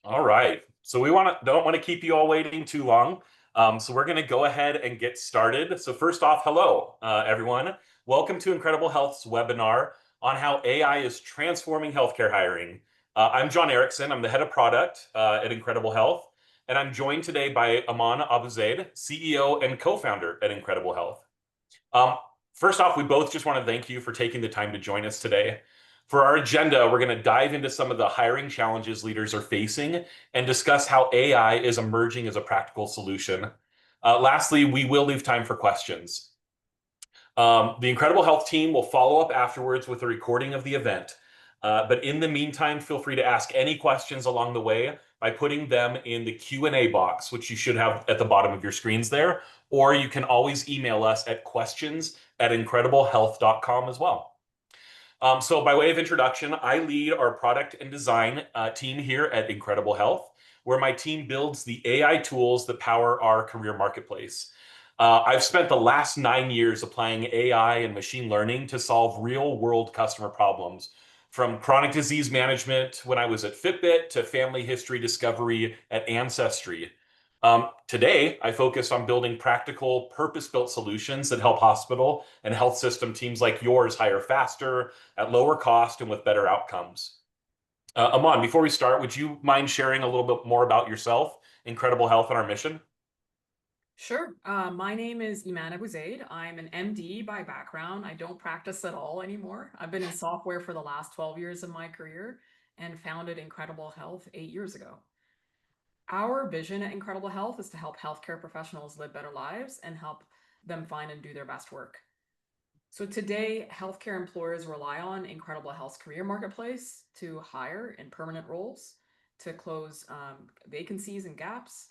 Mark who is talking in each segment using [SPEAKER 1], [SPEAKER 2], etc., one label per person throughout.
[SPEAKER 1] All right. So don't want to keep you all waiting too long. So we're going to go ahead and get started. So first off, hello, everyone. Welcome to Incredible Health's webinar on how AI is transforming healthcare hiring. I'm John Ericksen. I'm the head of product at Incredible Health, and I'm joined today by Iman Abuzeid, CEO and co-founder at Incredible Health. Um, First off, we both just want to thank you for taking the time to join us today. For our agenda, we're going to dive into some of the hiring challenges leaders are facing and discuss how AI is emerging as a practical solution. Lastly, we will leave time for questions. The Incredible Health team will follow up afterwards with a recording of the event. But in the meantime, feel free to ask any questions along the way by putting them in the Q&A box, which you should have at the bottom of your screens there, or you can always email us at questions@incrediblehealth.com as well. So by way of introduction, I lead our product and design team here at Incredible Health, where my team builds the AI tools that power our career marketplace. I've spent the last 9 years applying AI and machine learning to solve real-world customer problems, from chronic disease management when I was at Fitbit to family history discovery at Ancestry. Today, I focus on building practical, purpose-built solutions that help hospital and health system teams like yours hire faster, at lower cost, and with better outcomes. Aman, before we start, would you mind sharing a little bit more about yourself, Incredible Health, and our mission?
[SPEAKER 2] Sure. My name is Iman Abuzeid. I'm an MD by background. I don't practice at all anymore. I've been in software for the last 12 years of my career and founded Incredible Health 8 years ago. Our vision at Incredible Health is to help healthcare professionals live better lives and help them find and do their best work. So today, healthcare employers rely on Incredible Health's career marketplace to hire in permanent roles, to close vacancies and gaps,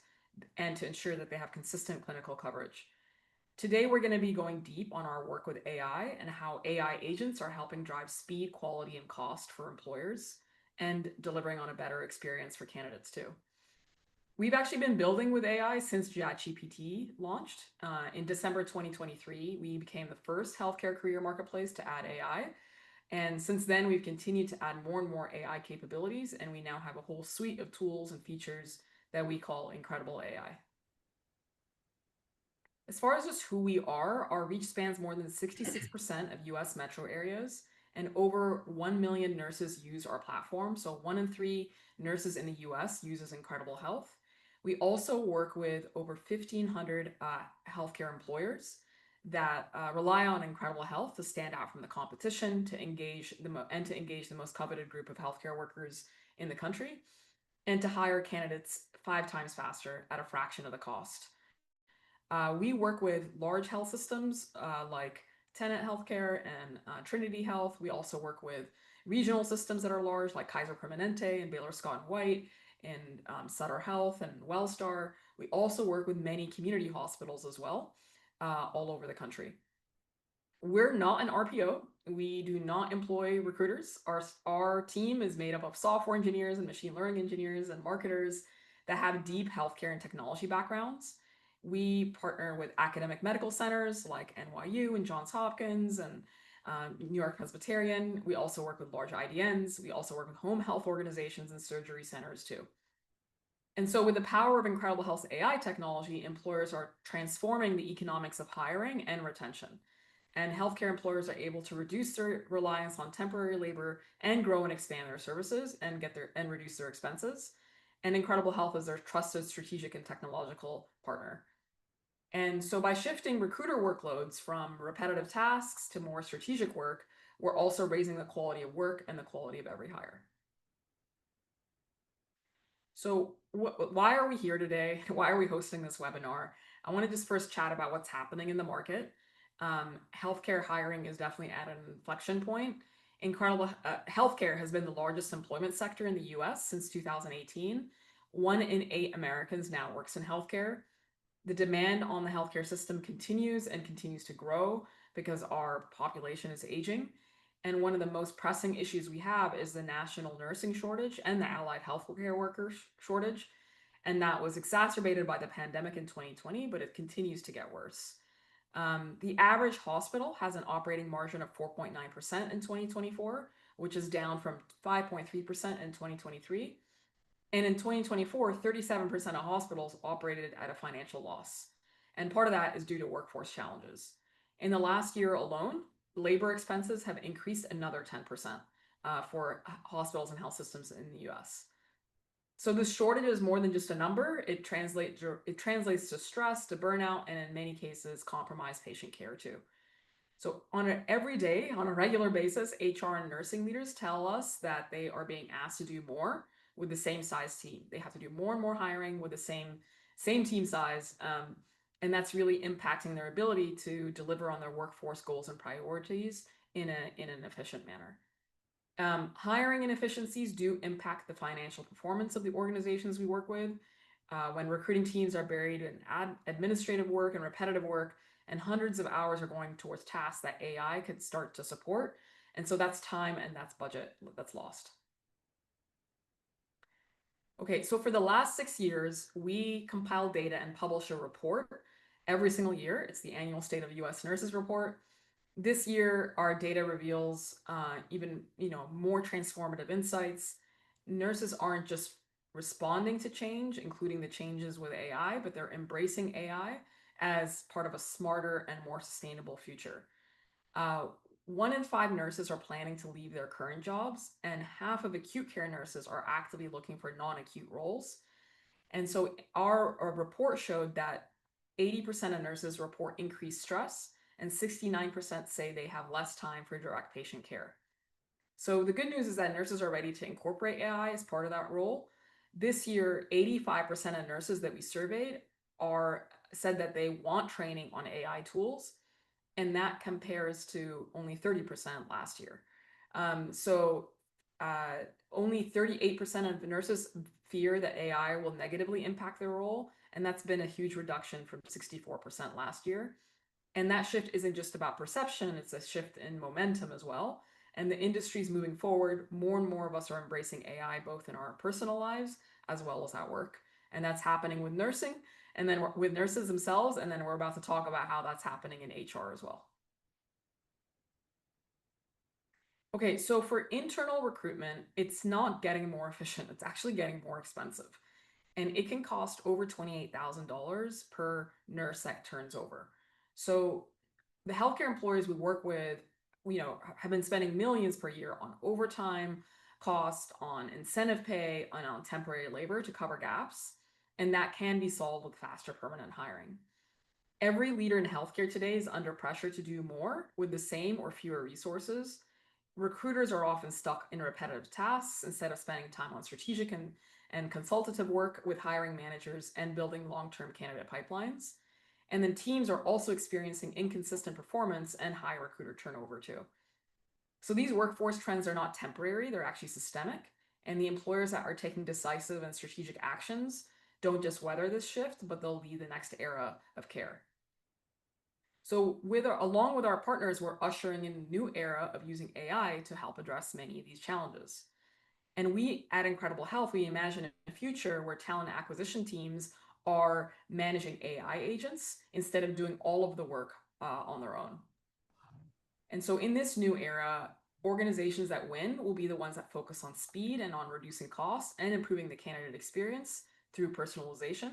[SPEAKER 2] and to ensure that they have consistent clinical coverage. Today, we're going to be going deep on our work with AI and how AI agents are helping drive speed, quality, and cost for employers and delivering on a better experience for candidates too. We've actually been building with AI since ChatGPT launched. In December 2023, we became the first healthcare career marketplace to add AI. And since then, we've continued to add more and more AI capabilities, and we now have a whole suite of tools and features that we call IncredibleAI. As far as just who we are, our reach spans more than 66% of US metro areas, and over 1 million nurses use our platform. So 1 in 3 nurses in the US uses Incredible Health. We also work with over 1,500 healthcare employers that rely on Incredible Health to stand out from the competition, to engage the most coveted group of healthcare workers in the country, and to hire candidates 5 times faster at a fraction of the cost. We work with large health systems like Tenet Healthcare and Trinity Health. We also work with regional systems that are large, like Kaiser Permanente and Baylor Scott and White, and Sutter Health and Wellstar. We also work with many community hospitals as well, all over the country. We're not an RPO. We do not employ recruiters. Our team is made up of software engineers and machine learning engineers and marketers that have deep healthcare and technology backgrounds. We partner with academic medical centers like NYU and Johns Hopkins and New York Presbyterian. We also work with large IDNs. We also work with home health organizations and surgery centers too. And so with the power of Incredible Health's AI technology, employers are transforming the economics of hiring and retention. And healthcare employers are able to reduce their reliance on temporary labor and grow and expand their services and reduce their expenses. And Incredible Health is their trusted strategic and technological partner. And so by shifting recruiter workloads from repetitive tasks to more strategic work, we're also raising the quality of work and the quality of every hire. So why are we here today? Why are we hosting this webinar? I want to just first chat about what's happening in the market. Healthcare hiring is definitely at an inflection point. Healthcare has been the largest employment sector in the US since 2018. 1 in 8 Americans now works in healthcare. The demand on the healthcare system continues to grow because our population is aging. And one of the most pressing issues we have is the national nursing shortage and the allied healthcare worker shortage. And that was exacerbated by the pandemic in 2020, but it continues to get worse. The average hospital has an operating margin of 4.9% in 2024, which is down from 5.3% in 2023. And in 2024, 37% of hospitals operated at a financial loss. And part of that is due to workforce challenges. In the last year alone, labor expenses have increased another 10% for hospitals and health systems in the US. So this shortage is more than just a number. It translates to stress, to burnout, and in many cases, compromised patient care too. So on a regular basis, HR and nursing leaders tell us that they are being asked to do more with the same size team. They have to do more and more hiring with the same team size, and that's really impacting their ability to deliver on their workforce goals and priorities in an efficient manner. Hiring inefficiencies do impact the financial performance of the organizations we work with. When recruiting teams are buried in administrative work and repetitive work, and hundreds of hours are going towards tasks that AI could start to support. And so that's time and that's budget that's lost. Okay, so for the last 6 years, we compile data and publish a report every single year. It's the annual State of US Nurses report. This year, our data reveals even more transformative insights. Nurses aren't just responding to change, including the changes with AI, but they're embracing AI as part of a smarter and more sustainable future. 1 in 5 nurses are planning to leave their current jobs, and half of acute care nurses are actively looking for non-acute roles. And so our report showed that 80% of nurses report increased stress, and 69% say they have less time for direct patient care. So the good news is that nurses are ready to incorporate AI as part of that role. This year, 85% of nurses that we surveyed said that they want training on AI tools, and that compares to only 30% last year. Only 38% of the nurses fear that AI will negatively impact their role, and that's been a huge reduction from 64% last year. And that shift isn't just about perception, it's a shift in momentum as well. And the industry's moving forward. More and more of us are embracing AI, both in our personal lives as well as at work. And that's happening with nursing, and then with nurses themselves, and then we're about to talk about how that's happening in HR as well. Okay, so for internal recruitment, it's not getting more efficient, it's actually getting more expensive. And it can cost over $28,000 per nurse that turns over. So the healthcare employers we work with, have been spending millions per year on overtime cost, on incentive pay, and on temporary labor to cover gaps. And that can be solved with faster permanent hiring. Every leader in healthcare today is under pressure to do more with the same or fewer resources. Recruiters are often stuck in repetitive tasks instead of spending time on strategic and consultative work with hiring managers and building long-term candidate pipelines. And then teams are also experiencing inconsistent performance and high recruiter turnover too. So these workforce trends are not temporary, they're actually systemic. And the employers that are taking decisive and strategic actions don't just weather this shift, but they'll lead the next era of care. So along with our partners, we're ushering in a new era of using AI to help address many of these challenges. And we at Incredible Health, we imagine a future where talent acquisition teams are managing AI agents instead of doing all of the work on their own. And so in this new era, organizations that win will be the ones that focus on speed and on reducing costs and improving the candidate experience through personalization.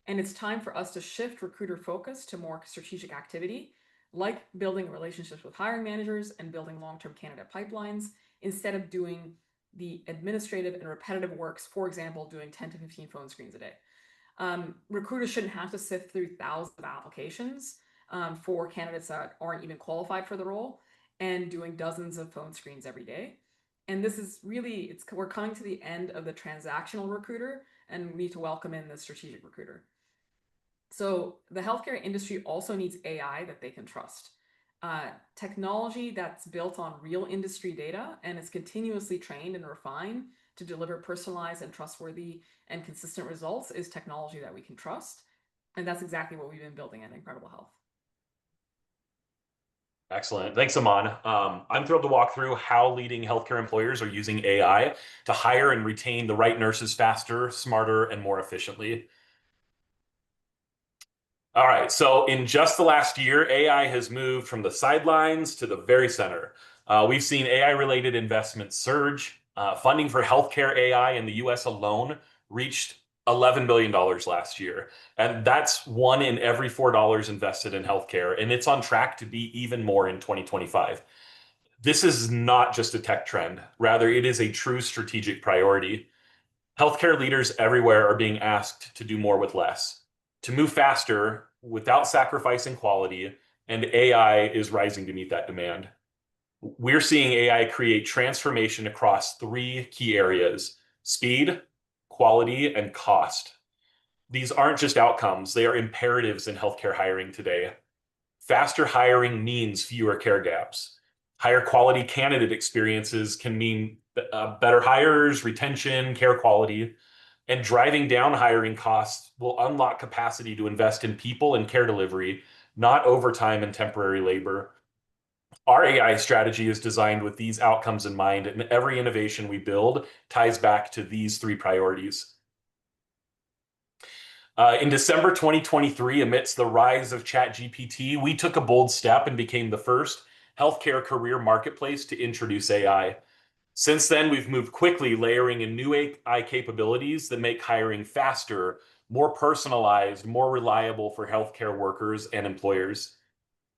[SPEAKER 2] And it's time for us to shift recruiter focus to more strategic activity, like building relationships with hiring managers and building long-term candidate pipelines, instead of doing the administrative and repetitive works, for example, doing 10 to 15 phone screens a day. Recruiters shouldn't have to sift through thousands of applications for candidates that aren't even qualified for the role and doing dozens of phone screens every day. And this is really, we're coming to the end of the transactional recruiter, and we need to welcome in the strategic recruiter. So the healthcare industry also needs AI that they can trust. Technology that's built on real industry data and is continuously trained and refined to deliver personalized and trustworthy and consistent results is technology that we can trust. And that's exactly what we've been building at Incredible Health.
[SPEAKER 1] Excellent. Thanks, Iman. I'm thrilled to walk through how leading healthcare employers are using AI to hire and retain the right nurses faster, smarter, and more efficiently. All right, so in just the last year, AI has moved from the sidelines to the very center. We've seen AI-related investments surge, Funding for healthcare AI in the US alone reached $11 billion last year. And that's one in every $4 invested in healthcare. And it's on track to be even more in 2025. This is not just a tech trend. Rather, it is a true strategic priority. Healthcare leaders everywhere are being asked to do more with less, to move faster without sacrificing quality, and AI is rising to meet that demand. We're seeing AI create transformation across three key areas: speed, quality, and cost. These aren't just outcomes, they are imperatives in healthcare hiring today. Faster hiring means fewer care gaps. Higher quality candidate experiences can mean better hires, retention, care quality, and driving down hiring costs will unlock capacity to invest in people and care delivery, not overtime and temporary labor. Our AI strategy is designed with these outcomes in mind, and every innovation we build ties back to these three priorities. In December 2023, amidst the rise of ChatGPT, we took a bold step and became the first healthcare career marketplace to introduce AI. Since then, we've moved quickly, layering in new AI capabilities that make hiring faster, more personalized, more reliable for healthcare workers and employers.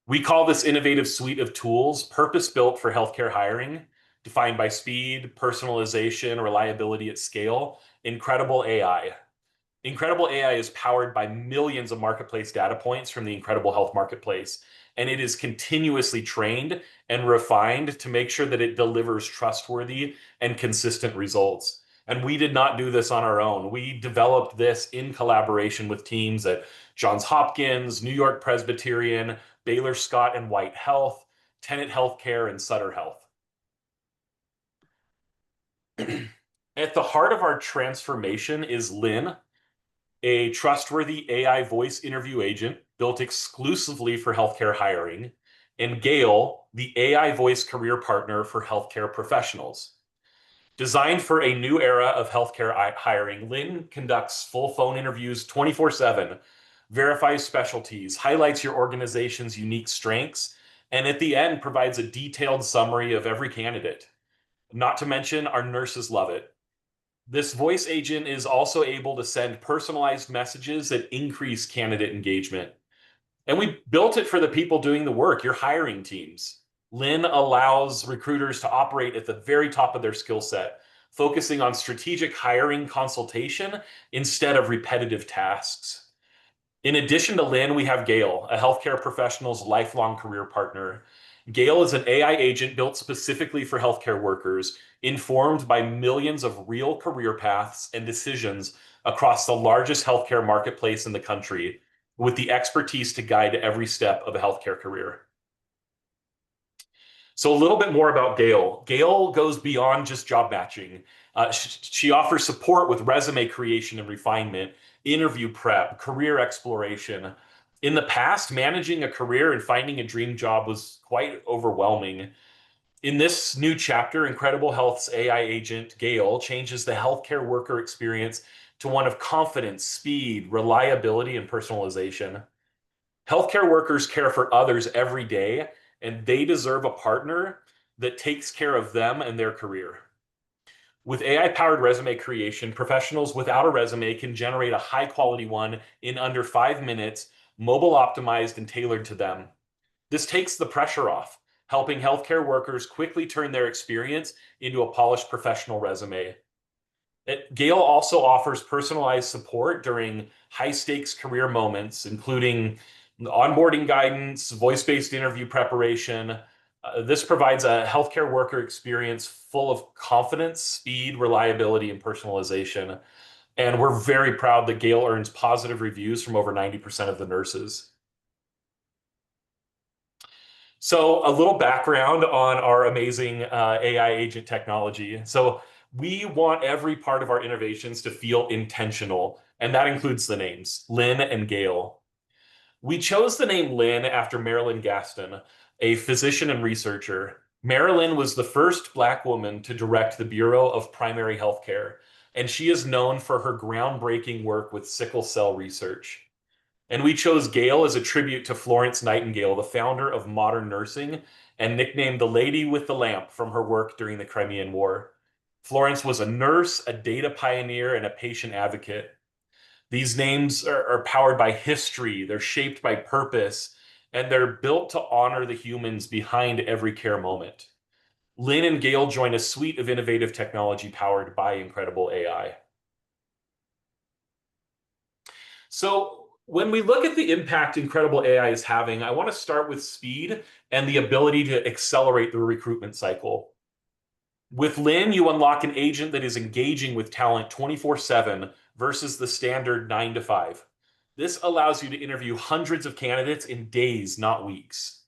[SPEAKER 1] We call this innovative suite of tools purpose-built for healthcare hiring, defined by speed, personalization, reliability at scale, Incredible AI. Incredible AI is powered by millions of marketplace data points from the Incredible Health Marketplace, and it is continuously trained and refined to make sure that it delivers trustworthy and consistent results. And we did not do this on our own. We developed this in collaboration with teams at Johns Hopkins, New York Presbyterian, Baylor Scott and White Health, Tenet Healthcare, and Sutter Health. At the heart of our transformation is Lynn, a trustworthy AI voice interview agent built exclusively for healthcare hiring, and Gale, the AI voice career partner for healthcare professionals. Designed for a new era of healthcare hiring, Lynn conducts full phone interviews 24/7, verifies specialties, highlights your organization's unique strengths, and at the end provides a detailed summary of every candidate. Not to mention, our nurses love it. This voice agent is also able to send personalized messages that increase candidate engagement. And we built it for the people doing the work, your hiring teams. Lynn allows recruiters to operate at the very top of their skill set, focusing on strategic hiring consultation instead of repetitive tasks. In addition to Lynn, we have Gale, a healthcare professional's lifelong career partner. Gale is an AI agent built specifically for healthcare workers, informed by millions of real career paths and decisions across the largest healthcare marketplace in the country, with the expertise to guide every step of a healthcare career. So a little bit more about Gale. Gale goes beyond just job matching. She offers support with resume creation and refinement, interview prep, career exploration. In the past, managing a career and finding a dream job was quite overwhelming. In this new chapter, Incredible Health's AI agent, Gale, changes the healthcare worker experience to one of confidence, speed, reliability, and personalization. Healthcare workers care for others every day, and they deserve a partner that takes care of them and their career. With AI-powered resume creation, professionals without a resume can generate a high-quality one in under 5 minutes, mobile optimized and tailored to them. This takes the pressure off, helping healthcare workers quickly turn their experience into a polished professional resume. Gale also offers personalized support during high-stakes career moments, including onboarding guidance, voice-based interview preparation. This provides a healthcare worker experience full of confidence, speed, reliability, and personalization. And we're very proud that Gale earns positive reviews from over 90% of the nurses. So a little background on our amazing AI agent technology. So we want every part of our innovations to feel intentional, and that includes the names, Lynn and Gale. We chose the name Lynn after Marilyn Gaston, a physician and researcher. Marilyn was the first Black woman to direct the Bureau of Primary Health Care, and she is known for her groundbreaking work with sickle cell research. And we chose Gale as a tribute to Florence Nightingale, the founder of modern nursing, and nicknamed the Lady with the Lamp from her work during the Crimean War. Florence was a nurse, a data pioneer, and a patient advocate. These names are powered by history, they're shaped by purpose, and they're built to honor the humans behind every care moment. Lynn and Gale join a suite of innovative technology powered by incredible AI. So when we look at the impact incredible AI is having, I want to start with speed and the ability to accelerate the recruitment cycle. With Lynn, you unlock an agent that is engaging with talent 24/7 versus the standard 9 to 5. This allows you to interview hundreds of candidates in days, not weeks.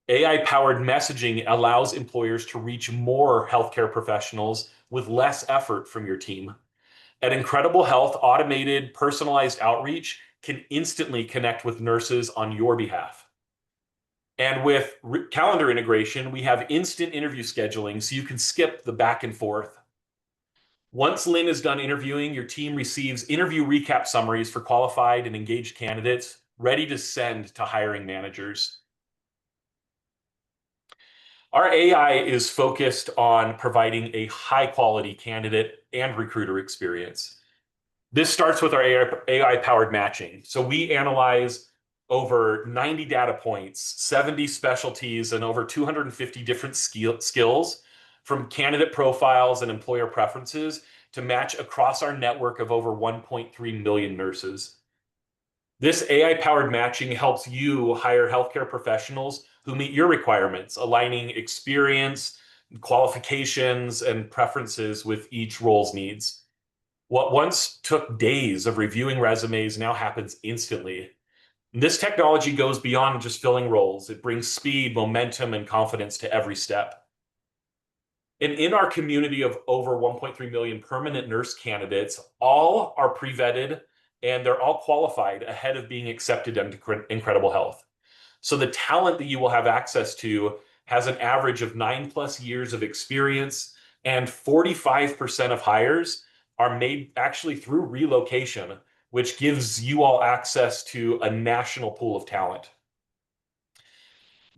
[SPEAKER 1] AI-powered messaging allows employers to reach more healthcare professionals with less effort from your team. At Incredible Health, automated, personalized outreach can instantly connect with nurses on your behalf. And with calendar integration, we have instant interview scheduling so you can skip the back and forth. Once Lynn is done interviewing, your team receives interview recap summaries for qualified and engaged candidates ready to send to hiring managers. Our AI is focused on providing a high-quality candidate and recruiter experience. This starts with our AI-powered matching. So we analyze over 90 data points, 70 specialties, and over 250 different skills from candidate profiles and employer preferences to match across our network of over 1.3 million nurses. This AI-powered matching helps you hire healthcare professionals who meet your requirements, aligning experience, qualifications, and preferences with each role's needs. What once took days of reviewing resumes now happens instantly. This technology goes beyond just filling roles. It brings speed, momentum, and confidence to every step. And in our community of over 1.3 million permanent nurse candidates, all are pre-vetted and they're all qualified ahead of being accepted into Incredible Health. So the talent that you will have access to has an average of 9+ years of experience, and 45% of hires are made actually through relocation, which gives you all access to a national pool of talent.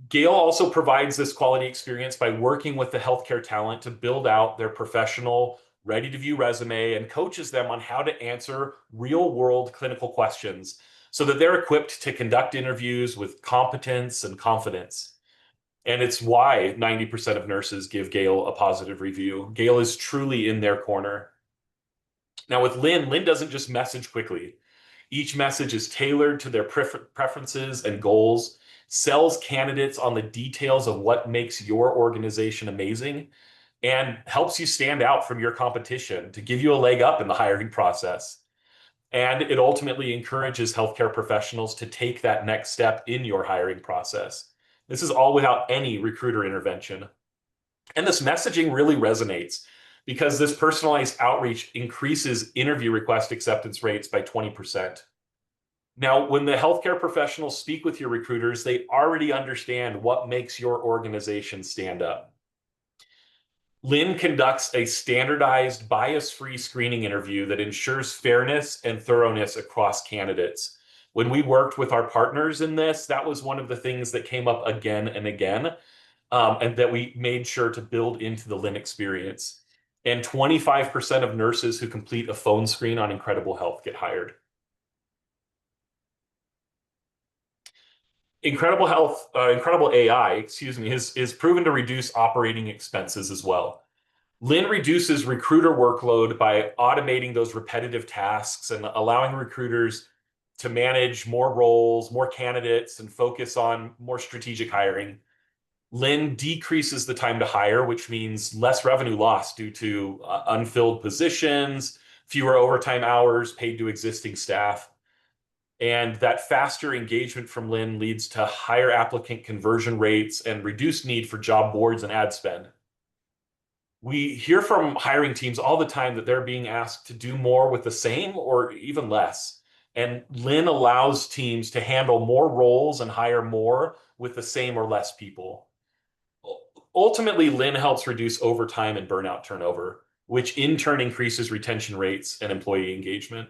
[SPEAKER 1] Gale also provides this quality experience by working with the healthcare talent to build out their professional, ready-to-view resume and coaches them on how to answer real-world clinical questions so that they're equipped to conduct interviews with competence and confidence. And it's why 90% of nurses give Gale a positive review. Gale is truly in their corner. Now with Lynn doesn't just message quickly. Each message is tailored to their preferences and goals, sells candidates on the details of what makes your organization amazing, and helps you stand out from your competition to give you a leg up in the hiring process. And it ultimately encourages healthcare professionals to take that next step in your hiring process. This is all without any recruiter intervention. And this messaging really resonates because this personalized outreach increases interview request acceptance rates by 20%. Now, when the healthcare professionals speak with your recruiters, they already understand what makes your organization stand up. Lynn conducts a standardized, bias-free screening interview that ensures fairness and thoroughness across candidates. When we worked with our partners in this, that was one of the things that came up again and again, and that we made sure to build into the Lynn experience. And 25% of nurses who complete a phone screen on Incredible Health get hired. Incredible AI, is proven to reduce operating expenses as well. Lynn reduces recruiter workload by automating those repetitive tasks and allowing recruiters to manage more roles, more candidates, and focus on more strategic hiring. Lynn decreases the time to hire, which means less revenue loss due to unfilled positions, fewer overtime hours paid to existing staff. And that faster engagement from Lynn leads to higher applicant conversion rates and reduced need for job boards and ad spend. We hear from hiring teams all the time that they're being asked to do more with the same or even less. And Lynn allows teams to handle more roles and hire more with the same or less people. Ultimately, Lynn helps reduce overtime and burnout turnover, which in turn increases retention rates and employee engagement.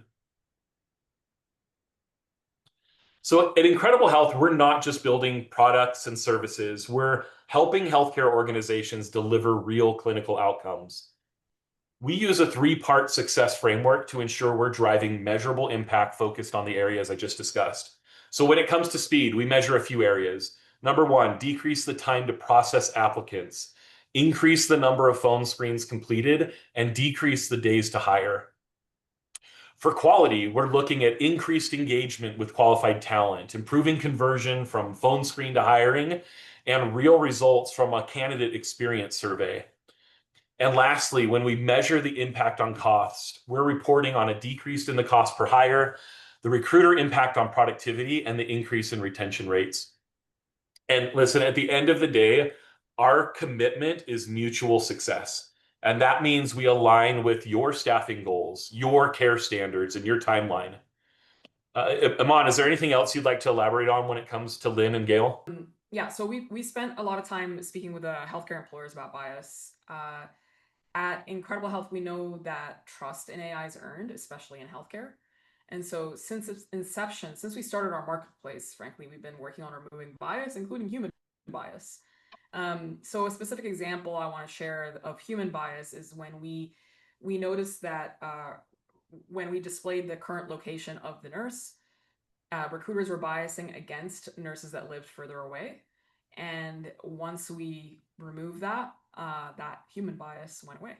[SPEAKER 1] So at Incredible Health, we're not just building products and services, we're helping healthcare organizations deliver real clinical outcomes. We use a three-part success framework to ensure we're driving measurable impact focused on the areas I just discussed. So when it comes to speed, we measure a few areas. Number one, decrease the time to process applicants, increase the number of phone screens completed, and decrease the days to hire. For quality, we're looking at increased engagement with qualified talent, improving conversion from phone screen to hiring, and real results from a candidate experience survey. And lastly, when we measure the impact on cost, we're reporting on a decrease in the cost per hire, the recruiter impact on productivity, and the increase in retention rates. And listen, at the end of the day, our commitment is mutual success. And that means we align with your staffing goals, your care standards, and your timeline. Iman, is there anything else you'd like to elaborate on when it comes to Lynn and Gale?
[SPEAKER 2] Yeah, so we spent a lot of time speaking with healthcare employers about bias. At Incredible Health, we know that trust in AI is earned, especially in healthcare. And so since its inception, since we started our marketplace, frankly, we've been working on removing bias, including human bias. So a specific example I want to share of human bias is when we noticed that when we displayed the current location of the nurse, recruiters were biasing against nurses that lived further away. And once we removed that, that human bias went away.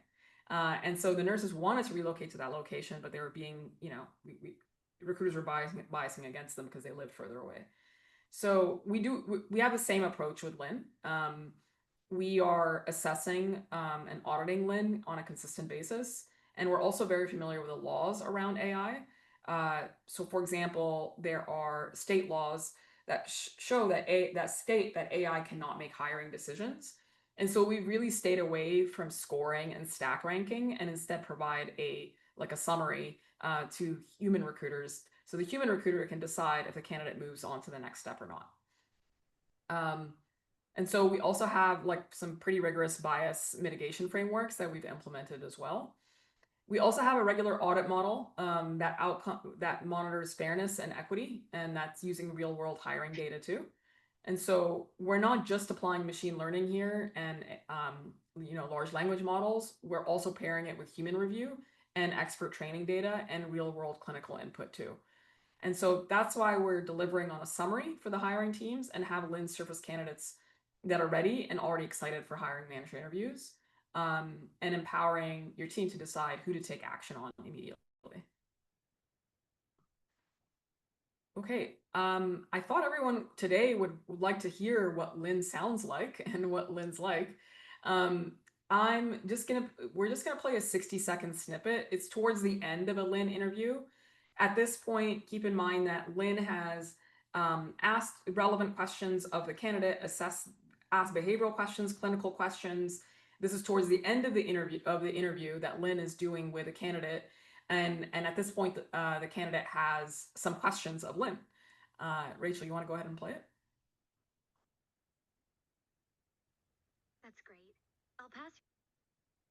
[SPEAKER 2] And so the nurses wanted to relocate to that location, but they were being, recruiters were biasing against them because they lived further away. So we have the same approach with Lynn. We are assessing and auditing Lynn on a consistent basis. And we're also very familiar with the laws around AI. So for example, there are state laws that show that state that AI cannot make hiring decisions. And so we really stayed away from scoring and stack ranking and instead provide a summary to human recruiters. So the human recruiter can decide if a candidate moves on to the next step or not. And so we also have some pretty rigorous bias mitigation frameworks that we've implemented as well. We also have a regular audit model that monitors fairness and equity, and that's using real world hiring data too. And so we're not just applying machine learning here and large language models. We're also pairing it with human review and expert training data and real world clinical input too. And so that's why we're delivering on a summary for the hiring teams and have Lynn surface candidates that are ready and already excited for hiring manager interviews, and empowering your team to decide who to take action on immediately. Okay, I thought everyone today would like to hear what Lynn sounds like and what Lynn's like. We're just gonna play a 60-second snippet. It's towards the end of a Lynn interview. At this point, keep in mind that Lynn has asked relevant questions of the candidate, asked behavioral questions, clinical questions. This is towards the end of the interview that Lynn is doing with a candidate. And at this point, the candidate has some questions of Lynn. Rachel, you want to go ahead and play it?
[SPEAKER 3] That's great. I'll pass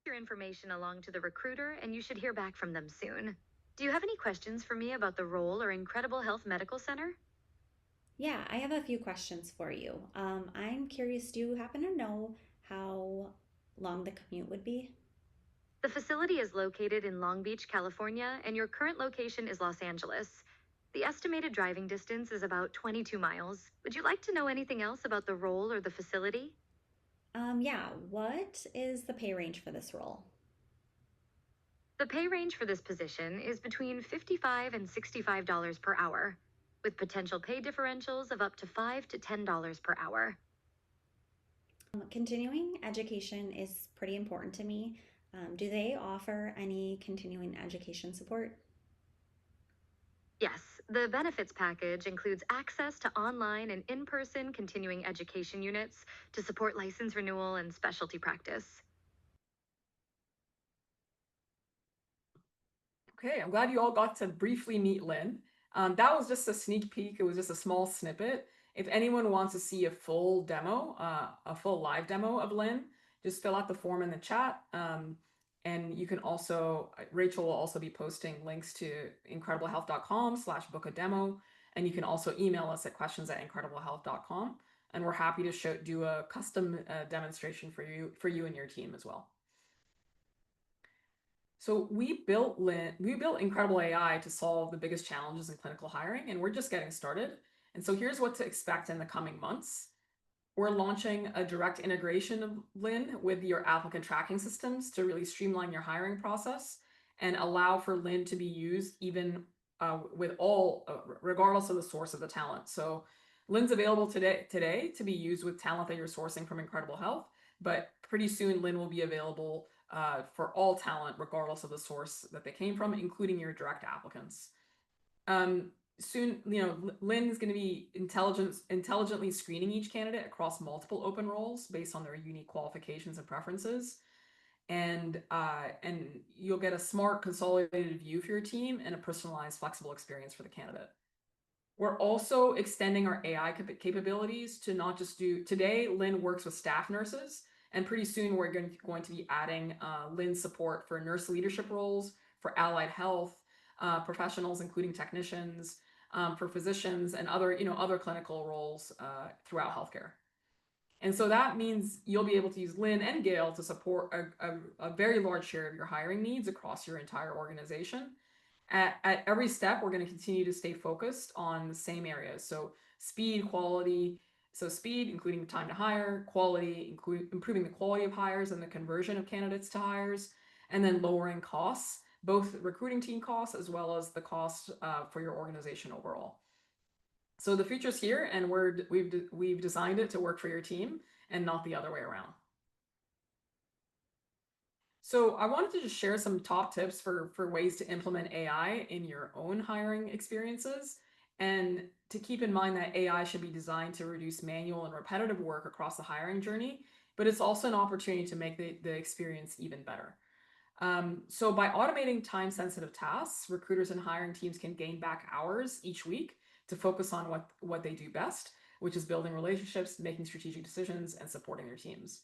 [SPEAKER 3] your information along to the recruiter, and you should hear back from them soon. Do you have any questions for me about the role or Incredible Health Medical Center?
[SPEAKER 4] Yeah, I have a few questions for you. I'm curious, do you happen to know how long the commute would be?
[SPEAKER 3] The facility is located in Long Beach, California, and your current location is Los Angeles. The estimated driving distance is about 22 miles. Would you like to know anything else about the role or the facility?
[SPEAKER 4] Yeah, what is the pay range for this role?
[SPEAKER 3] The pay range for this position is between $55 and $65 per hour, with potential pay differentials of up to $5 to $10 per hour.
[SPEAKER 4] Continuing education is pretty important to me. Do they offer any continuing education support?
[SPEAKER 3] Yes, the benefits package includes access to online and in-person continuing education units to support license renewal and specialty practice.
[SPEAKER 2] Okay, I'm glad you all got to briefly meet Lynn. That was just a sneak peek. It was just a small snippet. If anyone wants to see a full demo, a full live demo of Lynn, just fill out the form in the chat. And you can also, Rachel will also be posting links to incrediblehealth.com/book a demo. And you can also email us at questions@incrediblehealth.com. And we're happy to do a custom demonstration for you and your team as well. So we built IncredibleAI to solve the biggest challenges in clinical hiring, and we're just getting started. And so here's what to expect in the coming months. We're launching a direct integration of Lynn with your applicant tracking systems to really streamline your hiring process and allow for Lynn to be used even regardless of the source of the talent. So Lynn's available today to be used with talent that you're sourcing from Incredible Health, but pretty soon Lynn will be available for all talent, regardless of the source that they came from, including your direct applicants. Soon, Lynn is going to be intelligently screening each candidate across multiple open roles based on their unique qualifications and preferences. And you'll get a smart, consolidated view for your team and a personalized, flexible experience for the candidate. We're also extending our AI capabilities to not just today, Lynn works with staff nurses, and pretty soon we're going to be adding Lynn support for nurse leadership roles, for allied health professionals, including technicians, for physicians and other clinical roles throughout healthcare. And so that means you'll be able to use Lynn and Gale to support a very large share of your hiring needs across your entire organization. At every step, we're going to continue to stay focused on the same areas. So speed, quality. So speed, including time to hire, quality, improving the quality of hires and the conversion of candidates to hires, and then lowering costs, both recruiting team costs as well as the cost for your organization overall. So the future's here, and we've designed it to work for your team and not the other way around. So I wanted to just share some top tips for ways to implement AI in your own hiring experiences, and to keep in mind that AI should be designed to reduce manual and repetitive work across the hiring journey, but it's also an opportunity to make the experience even better. So by automating time-sensitive tasks, recruiters and hiring teams can gain back hours each week to focus on what they do best, which is building relationships, making strategic decisions, and supporting their teams.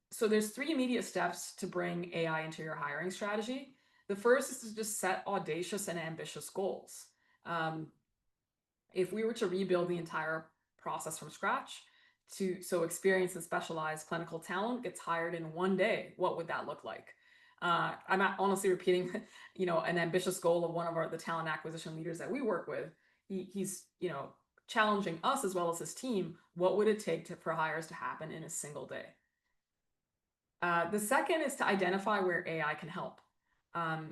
[SPEAKER 2] So there's 3 immediate steps to bring AI into your hiring strategy. The first is to just set audacious and ambitious goals. If we were to rebuild the entire process from scratch, so experienced and specialized clinical talent gets hired in one day, what would that look like? I'm not honestly repeating, an ambitious goal of one of the talent acquisition leaders that we work with. He's, challenging us as well as his team. What would it take for hires to happen in a single day? The second is to identify where AI can help.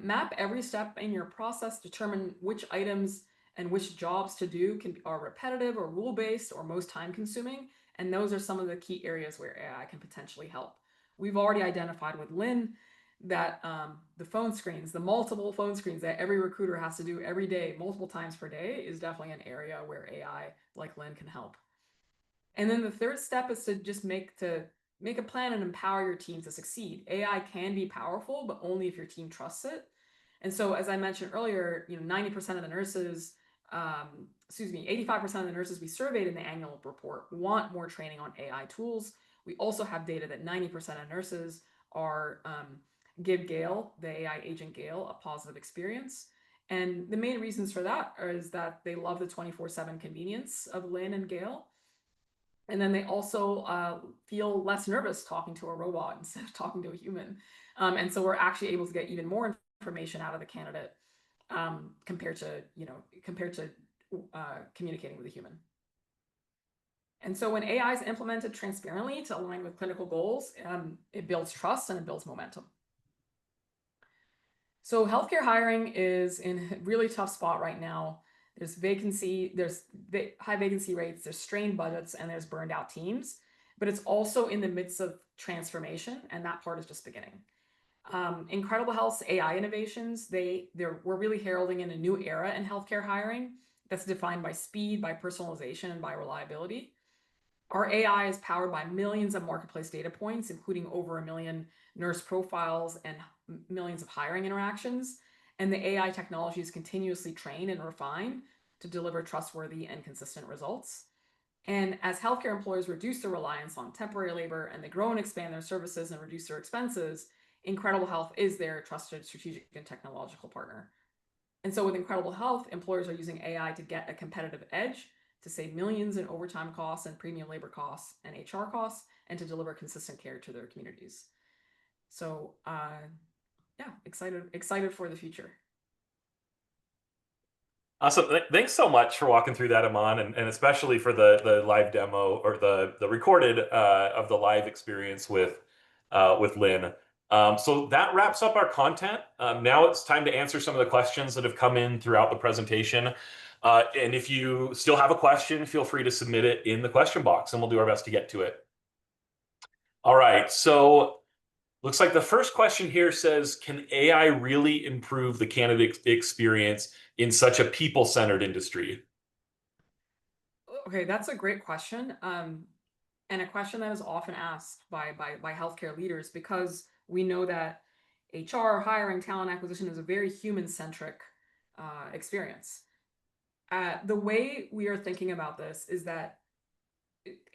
[SPEAKER 2] Map every step in your process, determine which items and which jobs to do are repetitive or rule-based or most time-consuming, and those are some of the key areas where AI can potentially help. We've already identified with Lynn that the multiple phone screens that every recruiter has to do every day, multiple times per day, is definitely an area where AI like Lynn can help. And then the third step is to just make a plan and empower your team to succeed. AI can be powerful, but only if your team trusts it. And so, as I mentioned earlier, 90% of the nurses, 85% of the nurses we surveyed in the annual report want more training on AI tools. We also have data that 90% of nurses give Gale, the AI agent Gale, a positive experience. And the main reasons for that is that they love the 24/7 convenience of Lynn and Gale. And then they also feel less nervous talking to a robot instead of talking to a human. And so we're actually able to get even more information out of the candidate compared to communicating with a human. And so when AI is implemented transparently to align with clinical goals, it builds trust and it builds momentum. So healthcare hiring is in a really tough spot right now. There's high vacancy rates, there's strained budgets, and there's burned out teams. But it's also in the midst of transformation, and that part is just beginning. Incredible Health's AI innovations, we're really heralding in a new era in healthcare hiring that's defined by speed, by personalization, and by reliability. Our AI is powered by millions of marketplace data points, including over 1 million nurse profiles and millions of hiring interactions. And the AI technology is continuously trained and refined to deliver trustworthy and consistent results. And as healthcare employers reduce their reliance on temporary labor and they grow and expand their services and reduce their expenses, Incredible Health is their trusted strategic and technological partner. And so with Incredible Health, employers are using AI to get a competitive edge, to save millions in overtime costs and premium labor costs and HR costs, and to deliver consistent care to their communities. So yeah, excited for the future.
[SPEAKER 1] Awesome. Thanks so much for walking through that, Iman, and especially for the live demo or the recorded of the live experience with Lynn. So that wraps up our content. Now it's time to answer some of the questions that have come in throughout the presentation. And if you still have a question, feel free to submit it in the question box, and we'll do our best to get to it. All right. So looks like the first question here says, can AI really improve the candidate experience in such a people-centered industry?
[SPEAKER 2] Okay, that's a great question. And a question that is often asked by healthcare leaders, because we know that HR, hiring, talent acquisition is a very human-centric experience. The way we are thinking about this is that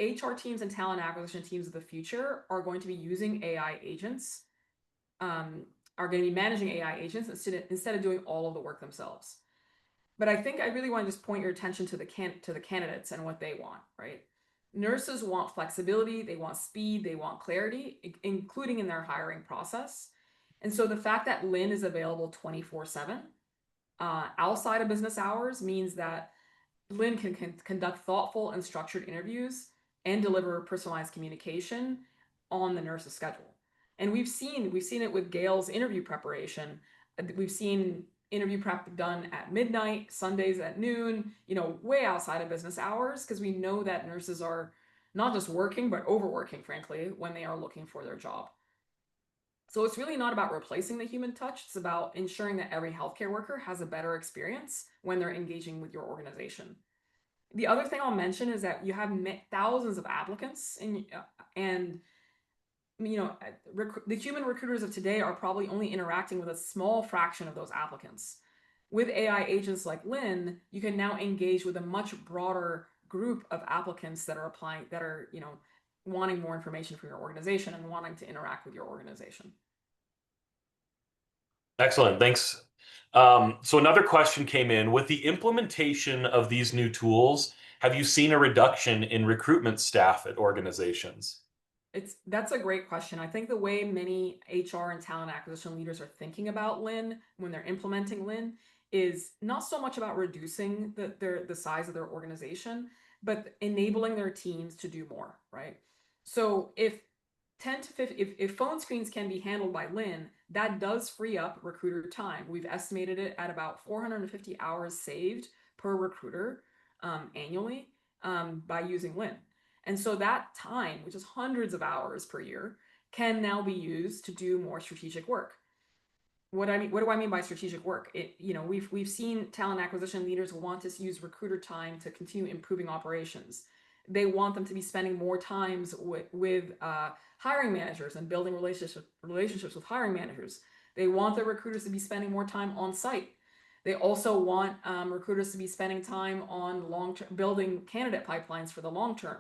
[SPEAKER 2] HR teams and talent acquisition teams of the future are going to be using AI agents, are going to be managing AI agents instead of doing all of the work themselves. But I think I really want to just point your attention to the candidates and what they want, right? Nurses want flexibility, they want speed, they want clarity, including in their hiring process. And so the fact that Lynn is available 24/7 outside of business hours means that Lynn can conduct thoughtful and structured interviews and deliver personalized communication on the nurse's schedule. And we've seen it with Gale's interview preparation. We've seen interview prep done at midnight, Sundays at noon, way outside of business hours, because we know that nurses are not just working, but overworking, frankly, when they are looking for their job. So it's really not about replacing the human touch. It's about ensuring that every healthcare worker has a better experience when they're engaging with your organization. The other thing I'll mention is that you have thousands of applicants, and the human recruiters of today are probably only interacting with a small fraction of those applicants. With AI agents like Lynn, you can now engage with a much broader group of applicants that are applying, that are, wanting more information from your organization and wanting to interact with your organization.
[SPEAKER 1] Excellent. Thanks. So another question came in. With the implementation of these new tools, have you seen a reduction in recruitment staff at organizations?
[SPEAKER 2] That's a great question. I think the way many HR and talent acquisition leaders are thinking about Lynn when they're implementing Lynn is not so much about reducing the size of their organization, but enabling their teams to do more, right? So if 10 to 50, if phone screens can be handled by Lynn, that does free up recruiter time. We've estimated it at about 450 hours saved per recruiter annually by using Lynn. And so that time, which is hundreds of hours per year, can now be used to do more strategic work. What do I mean by strategic work? We've seen talent acquisition leaders want to use recruiter time to continue improving operations. They want them to be spending more times with hiring managers and building relationships with hiring managers. They want their recruiters to be spending more time on site. They also want recruiters to be spending time on building candidate pipelines for the long term.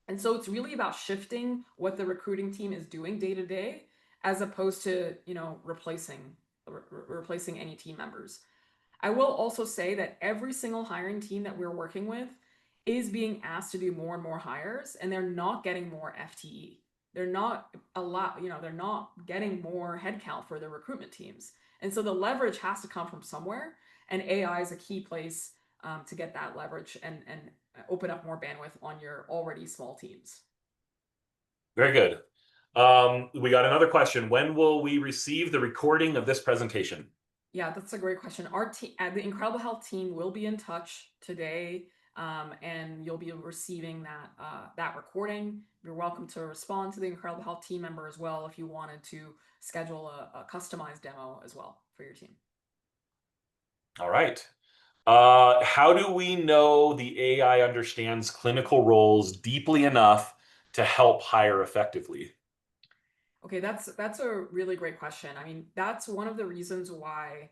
[SPEAKER 2] And so it's really about shifting what the recruiting team is doing day to day, as opposed to, replacing any team members. I will also say that every single hiring team that we're working with is being asked to do more and more hires, and they're not getting more FTE. They're not they're not getting more headcount for their recruitment teams. And so the leverage has to come from somewhere, and AI is a key place to get that leverage and open up more bandwidth on your already small teams.
[SPEAKER 1] Very good. We got another question. When will we receive the recording of this presentation?
[SPEAKER 2] Yeah, that's a great question. Our team, the Incredible Health team, will be in touch today, and you'll be receiving that recording. You're welcome to respond to the Incredible Health team member as well if you wanted to schedule a customized demo as well for your team.
[SPEAKER 1] All right. How do we know the AI understands clinical roles deeply enough to help hire effectively?
[SPEAKER 2] Okay, that's a really great question. I mean, that's one of the reasons why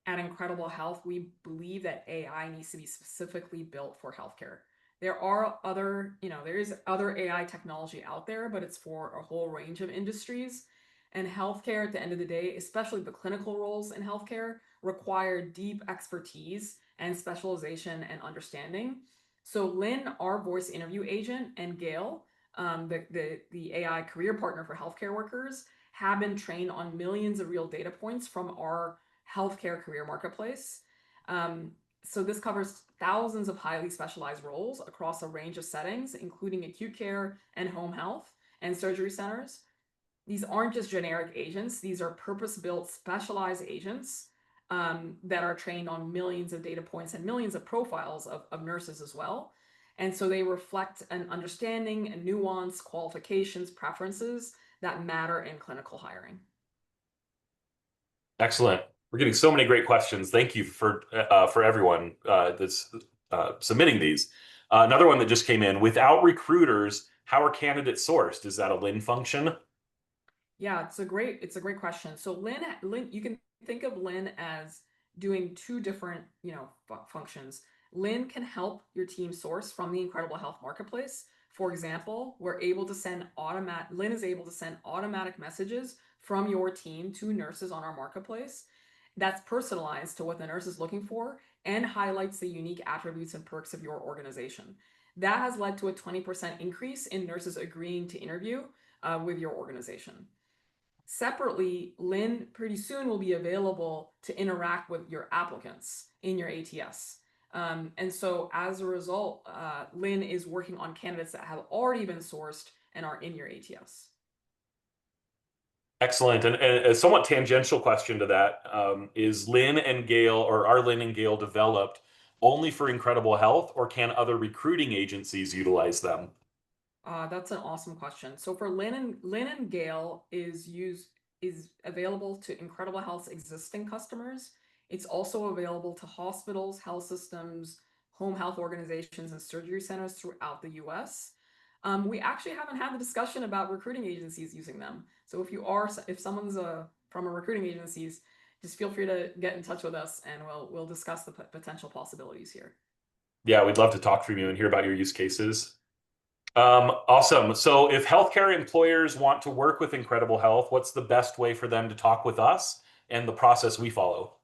[SPEAKER 2] at Incredible Health we believe that AI needs to be specifically built for healthcare. There are other, there is other AI technology out there, but it's for a whole range of industries. And healthcare, at the end of the day, especially the clinical roles in healthcare, require deep expertise and specialization and understanding. So Lynn, our voice interview agent, and Gale, the AI career partner for healthcare workers, have been trained on millions of real data points from our healthcare career marketplace. So this covers thousands of highly specialized roles across a range of settings, including acute care and home health and surgery centers. These aren't just generic agents. These are purpose-built specialized agents that are trained on millions of data points and millions of profiles of nurses as well. And so they reflect an understanding and nuance, qualifications, preferences that matter in clinical hiring.
[SPEAKER 1] Excellent. We're getting so many great questions. Thank you for everyone that's submitting these. Another one that just came in: without recruiters, how are candidates sourced? Is that a Lin function?
[SPEAKER 2] Yeah, it's a great question. So Lin, you can think of Lin as doing two different, functions. Lin can help your team source from the Incredible Health Marketplace. For example, Lin is able to send automatic messages from your team to nurses on our marketplace that's personalized to what the nurse is looking for and highlights the unique attributes and perks of your organization. That has led to a 20% increase in nurses agreeing to interview with your organization. Separately, Lin pretty soon will be available to interact with your applicants in your ATS. And so as a result, Lin is working on candidates that have already been sourced and are in your ATS.
[SPEAKER 1] Excellent. And a somewhat tangential question to that, is Lin and Gale, or are Lin and Gale developed only for Incredible Health, or can other recruiting agencies utilize them?
[SPEAKER 2] That's an awesome question. So for Lin and Gale is available to Incredible Health's existing customers. It's also available to hospitals, health systems, home health organizations, and surgery centers throughout the US. We actually haven't had the discussion about recruiting agencies using them. So if someone's from a recruiting agencies, just feel free to get in touch with us and we'll discuss the potential possibilities here.
[SPEAKER 1] Yeah, we'd love to talk from you and hear about your use cases. Awesome. So if healthcare employers want to work with Incredible Health, what's the best way for them to talk with us and the process we follow?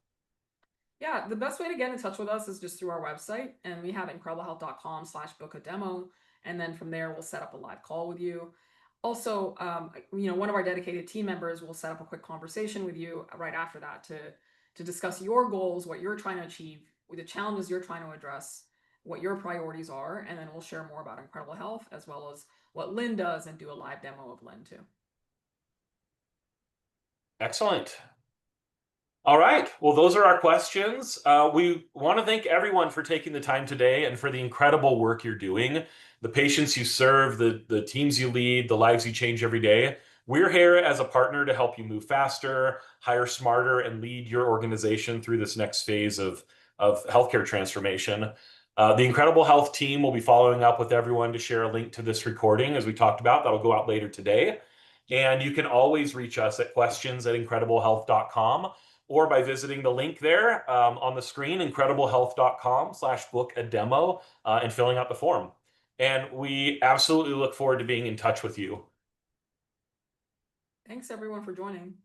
[SPEAKER 2] Yeah, the best way to get in touch with us is just through our website, and we have incrediblehealth.com/book-a-demo, and then from there we'll set up a live call with you. Also, one of our dedicated team members will set up a quick conversation with you right after that to discuss your goals, what you're trying to achieve, the challenges you're trying to address, what your priorities are, and then we'll share more about Incredible Health as well as what Lin does and do a live demo of Lin too.
[SPEAKER 1] Excellent. All right. Well, those are our questions. We want to thank everyone for taking the time today and for the incredible work you're doing, the patients you serve, the teams you lead, the lives you change every day. We're here as a partner to help you move faster, hire smarter, and lead your organization through this next phase of healthcare transformation. The Incredible Health team will be following up with everyone to share a link to this recording, as we talked about. That'll go out later today. And you can always reach us at questions@incrediblehealth.com or by visiting the link there on the screen, incrediblehealth.com/book-a-demo, and filling out the form. And we absolutely look forward to being in touch with you.
[SPEAKER 2] Thanks everyone for joining.